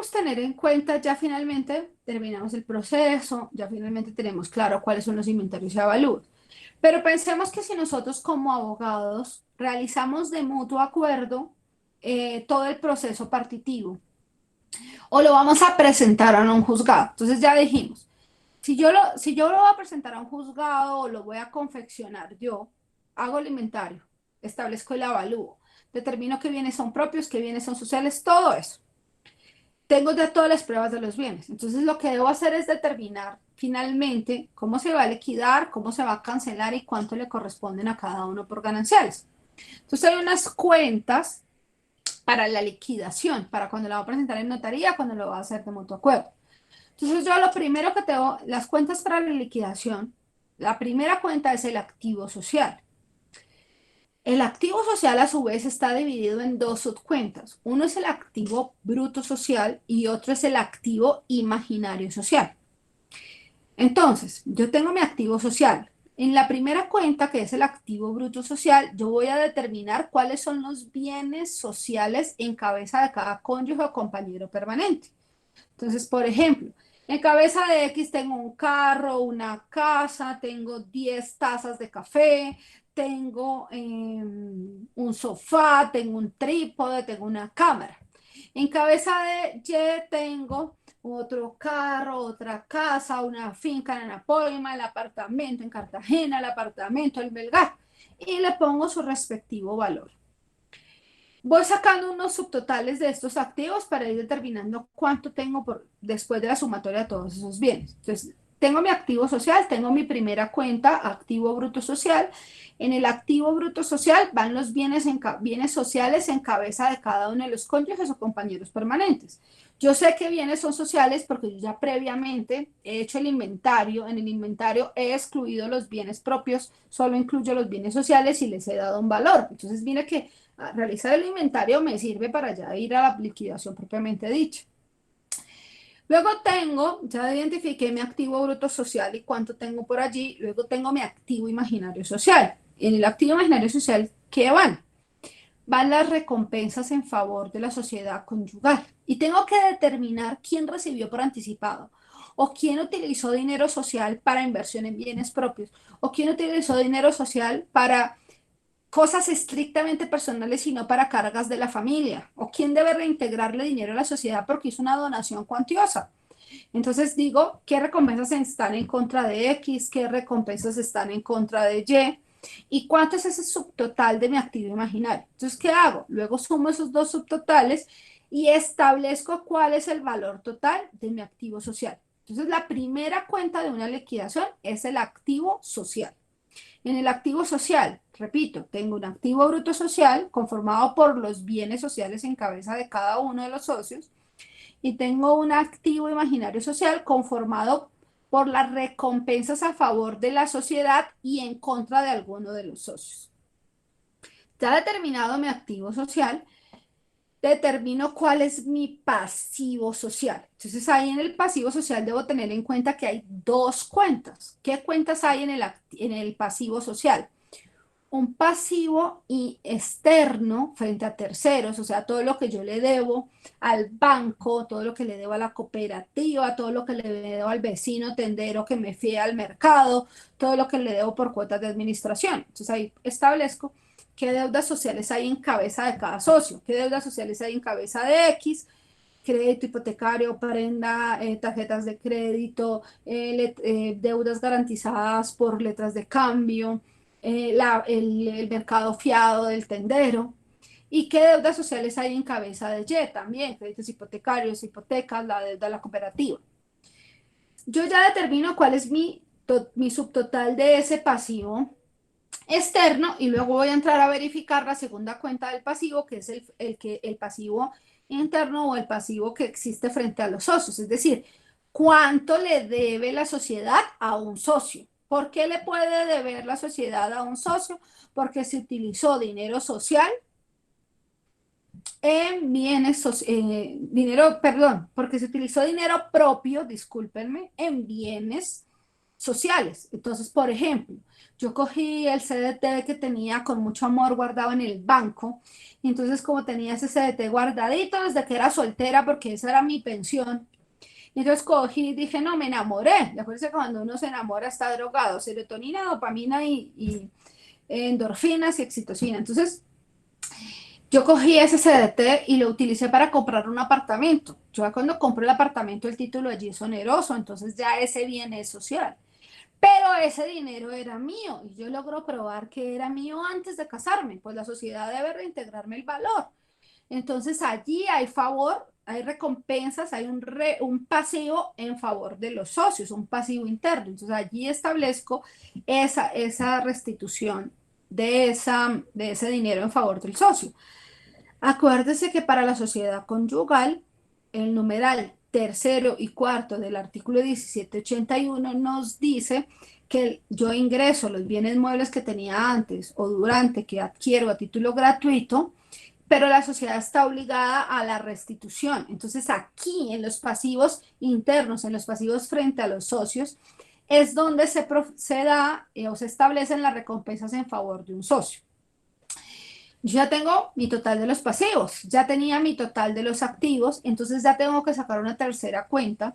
debemos tener en cuenta, ya finalmente terminamos el proceso, ya finalmente tenemos claro cuáles son los inventarios y avalúos. Pero pensemos que si nosotros como abogados realizamos de mutuo acuerdo todo el proceso partitivo o lo vamos a presentar a un juzgado. Entonces ya dijimos, si yo lo voy a presentar a un juzgado o lo voy a confeccionar yo, hago el inventario, establezco el avalúo, determino qué bienes son propios, qué bienes son sociales, todo eso. Tengo ya todas las pruebas de los bienes. Entonces lo que debo hacer es determinar finalmente cómo se va a liquidar, cómo se va a cancelar y cuánto le corresponden a cada uno por gananciales. Entonces hay unas cuentas para la liquidación, para cuando la va a presentar en notaría, cuando lo va a hacer de mutuo acuerdo. Entonces yo lo primero que tengo, las cuentas para la liquidación, la primera cuenta es el activo social. El activo social a su vez está dividido en dos subcuentas. Uno es el activo bruto social y otro es el activo imaginario social. Entonces, yo tengo mi activo social. En la primera cuenta, que es el activo bruto social, yo voy a determinar cuáles son los bienes sociales en cabeza de cada cónyuge o compañero permanente. Entonces, por ejemplo, en cabeza de X tengo un carro, una casa, tengo 10 tazas de café, tengo un sofá, tengo un trípode, tengo una cámara. En cabeza de Y tengo otro carro, otra casa, una finca en Anapoima, el apartamento en Cartagena, el apartamento en Melgar, y le pongo su respectivo valor. Voy sacando unos subtotales de estos activos para ir determinando cuánto tengo después de la sumatoria de todos esos bienes. Entonces, tengo mi activo social, tengo mi primera cuenta, activo bruto social. En el activo bruto social van los bienes sociales en cabeza de cada uno de los cónyuges o compañeros permanentes. Yo sé que bienes son sociales porque yo ya previamente he hecho el inventario. En el inventario he excluido los bienes propios, solo incluyo los bienes sociales y les he dado un valor. Entonces, mire que realizar el inventario me sirve para ya ir a la liquidación propiamente dicha. Luego tengo, ya identifiqué mi activo bruto social y cuánto tengo por allí. Luego tengo mi activo imaginario social. En el activo imaginario social, ¿qué van? Van las recompensas en favor de la sociedad conyugal. Y tengo que determinar quién recibió por anticipado o quién utilizó dinero social para inversión en bienes propios o quién utilizó dinero social para cosas estrictamente personales y no para cargas de la familia, o quién debe reintegrarle dinero a la sociedad porque hizo una donación cuantiosa. Entonces digo, ¿qué recompensas están en contra de X? ¿Qué recompensas están en contra de Y? ¿Y cuánto es ese subtotal de mi activo imaginario? Entonces, ¿qué hago? Luego sumo esos dos subtotales y establezco cuál es el valor total de mi activo social. Entonces, la primera cuenta de una liquidación es el activo social. En el activo social, repito, tengo un activo bruto social conformado por los bienes sociales en cabeza de cada uno de los socios y tengo un activo imaginario social conformado por las recompensas a favor de la sociedad y en contra de alguno de los socios. Ya determinado mi activo social, determino cuál es mi pasivo social. Entonces ahí en el pasivo social debo tener en cuenta que hay dos cuentas. ¿Qué cuentas hay en el pasivo social? Un pasivo y externo frente a terceros, o sea, todo lo que yo le debo al banco, todo lo que le debo a la cooperativa, todo lo que le debo al vecino tendero que me fíe al mercado, todo lo que le debo por cuotas de administración. Entonces ahí establezco qué deudas sociales hay en cabeza de cada socio, qué deudas sociales hay en cabeza de X, crédito hipotecario, prenda, tarjetas de crédito, deudas garantizadas por letras de cambio, el mercado fiado del tendero. ¿Y qué deudas sociales hay en cabeza de Y? También créditos hipotecarios, hipotecas, la deuda de la cooperativa. Yo ya determino cuál es mi subtotal de ese pasivo externo y luego voy a entrar a verificar la segunda cuenta del pasivo, que es el pasivo interno o el pasivo que existe frente a los socios, es decir, cuánto le debe la sociedad a un socio. ¿Por qué le puede deber la sociedad a un socio? Porque se utilizó dinero social en bienes, dinero, perdón, porque se utilizó dinero propio, discúlpenme, en bienes sociales. Entonces, por ejemplo, yo cogí el CDT que tenía con mucho amor guardado en el banco, y entonces como tenía ese CDT guardadito desde que era soltera, porque esa era mi pensión, y entonces cogí y dije, no, me enamoré. Acuérdense que cuando uno se enamora está drogado, serotonina, dopamina y endorfinas y oxitocina. Entonces, yo cogí ese CDT y lo utilicé para comprar un apartamento. Yo cuando compro el apartamento, el título allí es oneroso, entonces ya ese bien es social. Pero ese dinero era mío y yo logro probar que era mío antes de casarme, pues la sociedad debe reintegrarme el valor. Entonces allí hay favor, hay recompensas, hay un pasivo en favor de los socios, un pasivo interno. Entonces allí establezco esa restitución de ese dinero en favor del socio. Acuérdese que para la sociedad conyugal, el numeral tercero y cuarto del artículo 1781 nos dice que yo ingreso los bienes muebles que tenía antes o durante que adquiero a título gratuito, pero la sociedad está obligada a la restitución. Entonces aquí en los pasivos internos, en los pasivos frente a los socios, es donde se da o se establecen las recompensas en favor de un socio. Yo ya tengo mi total de los pasivos, ya tenía mi total de los activos, entonces ya tengo que sacar una tercera cuenta,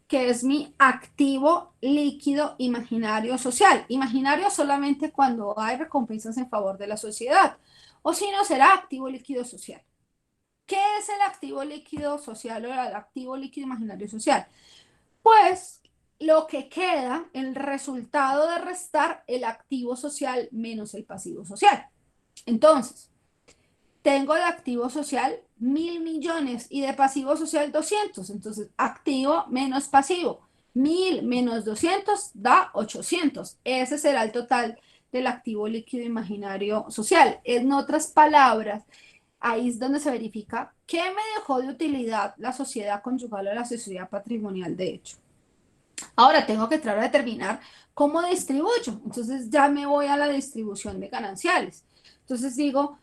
que es mi activo líquido imaginario social. Imaginario solamente cuando hay recompensas en favor de la sociedad, o si no, será activo líquido social. ¿Qué es el activo líquido social o el activo líquido imaginario social? Pues lo que queda, el resultado de restar el activo social menos el pasivo social. Entonces, tengo de activo social 1.000 millones y de pasivo social 200. Entonces, activo menos pasivo. 1.000 menos 200 da 800. Ese será el total del activo líquido imaginario social. En otras palabras, ahí es donde se verifica qué me dejó de utilidad la sociedad conyugal o la sociedad patrimonial de hecho. Ahora tengo que tratar de determinar cómo distribuyo. Entonces ya me voy a la distribución de gananciales. Entonces digo,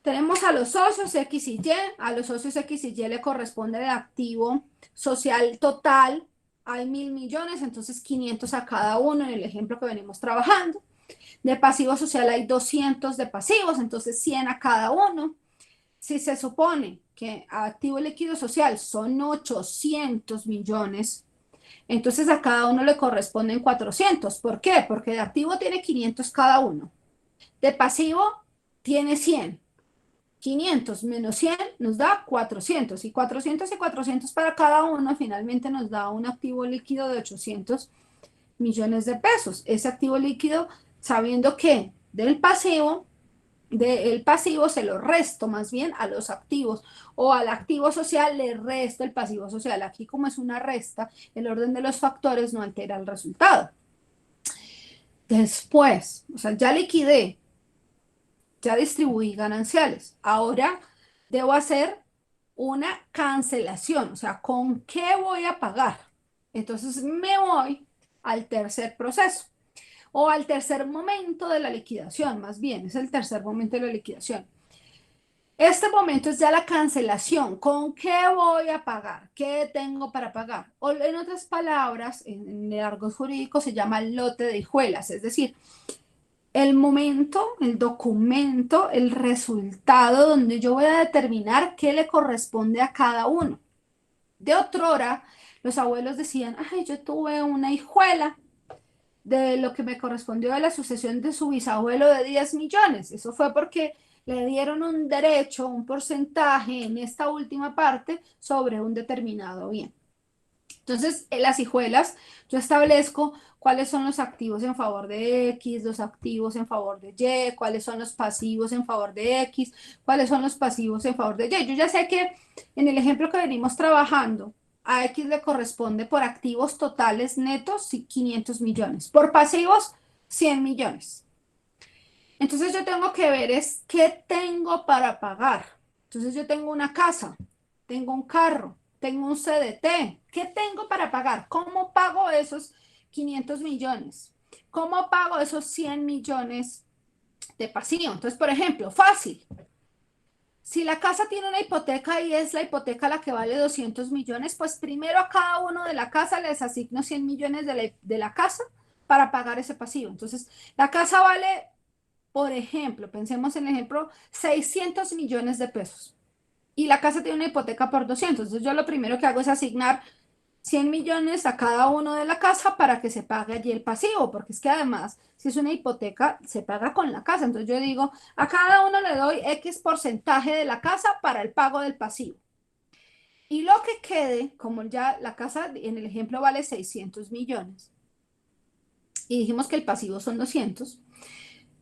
tenemos a los socios X y Y, a los socios X y Y le corresponde el activo social total, hay 1.000 millones, entonces 500 a cada uno en el ejemplo que venimos trabajando. De pasivo social hay 200 de pasivos, entonces 100 a cada uno. Si se supone que activo líquido social son 800 millones, entonces a cada uno le corresponden 400. ¿Por qué? Porque de activo tiene 500 cada uno, de pasivo tiene 100. 500 menos 100 nos da 400 y 400 para cada uno finalmente nos da un activo líquido de 800 millones de pesos. Ese activo líquido sabiendo que del pasivo se lo resto más bien a los activos o al activo social le resto el pasivo social. Aquí como es una resta, el orden de los factores no altera el resultado. Después, o sea, ya liquidé, ya distribuí gananciales. Ahora debo hacer una cancelación, o sea, ¿con qué voy a pagar? Entonces me voy al tercer proceso o al tercer momento de la liquidación, más bien, es el tercer momento de la liquidación. Este momento es ya la cancelación. ¿Con qué voy a pagar? ¿Qué tengo para pagar? O en otras palabras, en el argot jurídico se llama lote de hijuelas, es decir, el momento, el documento, el resultado donde yo voy a determinar qué le corresponde a cada uno. De otrora, los abuelos decían, ay, yo tuve una hijuela de lo que me correspondió de la sucesión de su bisabuelo de 10 millones. Eso fue porque le dieron un derecho, un porcentaje en esta última parte sobre un determinado bien. Entonces, en las hijuelas, yo establezco cuáles son los activos en favor de X, los activos en favor de Y, cuáles son los pasivos en favor de X, cuáles son los pasivos en favor de Y. Yo ya sé que en el ejemplo que venimos trabajando, a X le corresponde por activos totales netos 500 millones, por pasivos 100 millones. Entonces yo tengo que ver es qué tengo para pagar. Entonces yo tengo una casa, tengo un carro, tengo un CDT. ¿Qué tengo para pagar? ¿Cómo pago esos 500 millones? ¿Cómo pago esos 100 millones de pasivo? Entonces, por ejemplo, fácil. Si la casa tiene una hipoteca y es la hipoteca la que vale 200 millones, pues primero a cada uno de la casa les asigno 100 millones de la casa para pagar ese pasivo. Entonces, la casa vale, por ejemplo, pensemos en el ejemplo, 600 millones de pesos. Y la casa tiene una hipoteca por 200. Entonces, yo lo primero que hago es asignar 100 millones a cada uno de la casa para que se pague allí el pasivo, porque es que además, si es una hipoteca, se paga con la casa. Entonces yo digo, a cada uno le doy X porcentaje de la casa para el pago del pasivo. Y lo que quede, como ya la casa en el ejemplo vale 600 millones, y dijimos que el pasivo son 200,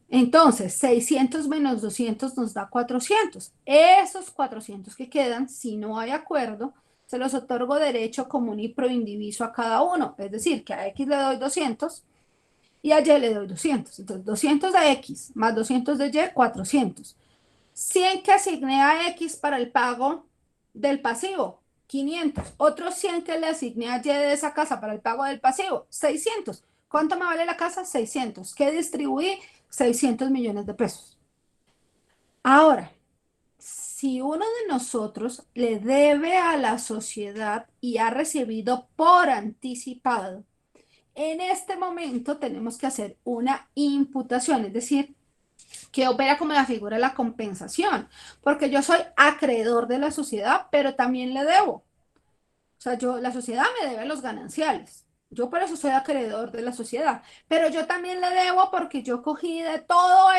entonces 600 menos 200 nos da 400. Esos 400 que quedan, si no hay acuerdo, se los otorgo derecho común y proindiviso a cada uno. Es decir, que a X le doy 200 y a Y le doy 200. Entonces 200 de X más 200 de Y, 400. 100 que asigné a X para el pago del pasivo, 500. Otros 100 que le asigné a Y de esa casa para el pago del pasivo, 600. ¿Cuánto me vale la casa? 600. ¿Qué distribuí? 600 millones de pesos. Ahora, si uno de nosotros le debe a la sociedad y ha recibido por anticipado, en este momento tenemos que hacer una imputación, es decir, que opera como la figura de la compensación, porque yo soy acreedor de la sociedad, pero también le debo. O sea, la sociedad me debe los gananciales. Yo por eso soy acreedor de la sociedad, pero yo también le debo porque yo cogí de todos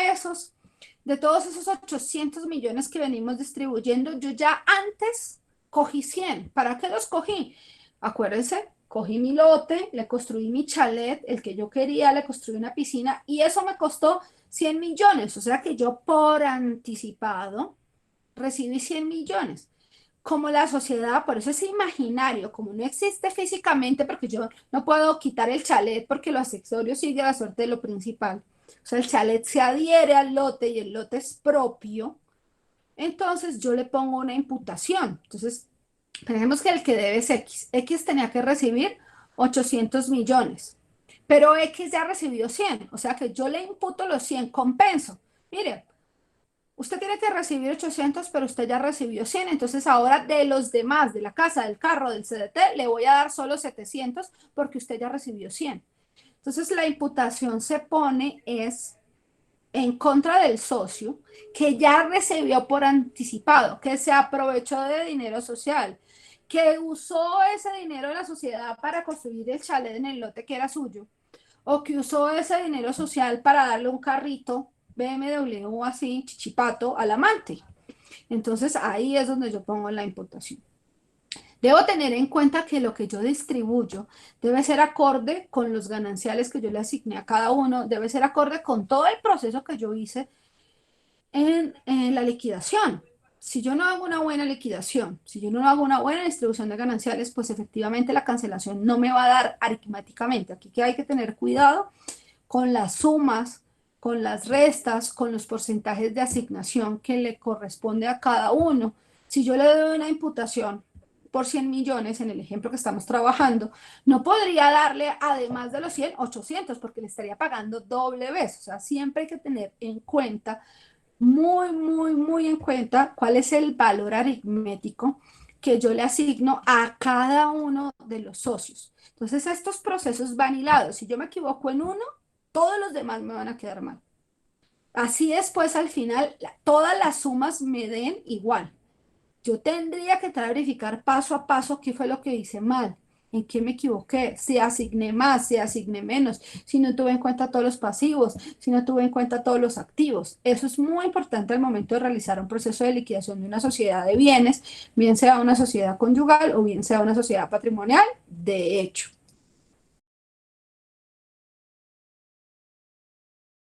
esos 800 millones que venimos distribuyendo, yo ya antes cogí 100. ¿Para qué los cogí? Acuérdense, cogí mi lote, le construí mi chalet, el que yo quería, le construí una piscina y eso me costó 100 millones. O sea que yo por anticipado recibí 100 millones. Como la sociedad, por eso es imaginario, como no existe físicamente, porque yo no puedo quitar el chalet porque los accesorios sigue la suerte de lo principal. O sea, el chalet se adhiere al lote y el lote es propio. Entonces yo le pongo una imputación. Entonces, pensemos que el que debe es X. X tenía que recibir 800 millones, pero X ya recibió 100. O sea que yo le imputo los 100, compenso. Mire, usted tiene que recibir 800, pero usted ya recibió 100. Entonces ahora de los demás, de la casa, del carro, del CDT, le voy a dar solo 700 porque usted ya recibió 100. Entonces la imputación se pone es en contra del socio que ya recibió por anticipado, que se aprovechó de dinero social, que usó ese dinero de la sociedad para construir el chalet en el lote que era suyo, o que usó ese dinero social para darle un carrito BMW o así, chichipato, al amante. Entonces ahí es donde yo pongo la imputación. Debo tener en cuenta que lo que yo distribuyo debe ser acorde con los gananciales que yo le asigné a cada uno, debe ser acorde con todo el proceso que yo hice en la liquidación. Si yo no hago una buena liquidación, si yo no hago una buena distribución de gananciales, pues efectivamente la cancelación no me va a dar aritméticamente. Aquí que hay que tener cuidado con las sumas, con las restas, con los porcentajes de asignación que le corresponde a cada uno. Si yo le doy una imputación por 100 millones en el ejemplo que estamos trabajando, no podría darle además de los 100, 800 porque le estaría pagando doble vez. O sea, siempre hay que tener en cuenta, muy en cuenta cuál es el valor aritmético que yo le asigno a cada uno de los socios. Entonces, estos procesos van hilados. Si yo me equivoco en uno, todos los demás me van a quedar mal. Así después, al final, todas las sumas me den igual. Yo tendría que verificar paso a paso qué fue lo que hice mal, en qué me equivoqué, si asigné más, si asigné menos, si no tuve en cuenta todos los pasivos, si no tuve en cuenta todos los activos. Eso es muy importante al momento de realizar un proceso de liquidación de una sociedad de bienes, bien sea una sociedad conyugal o bien sea una sociedad patrimonial, de hecho.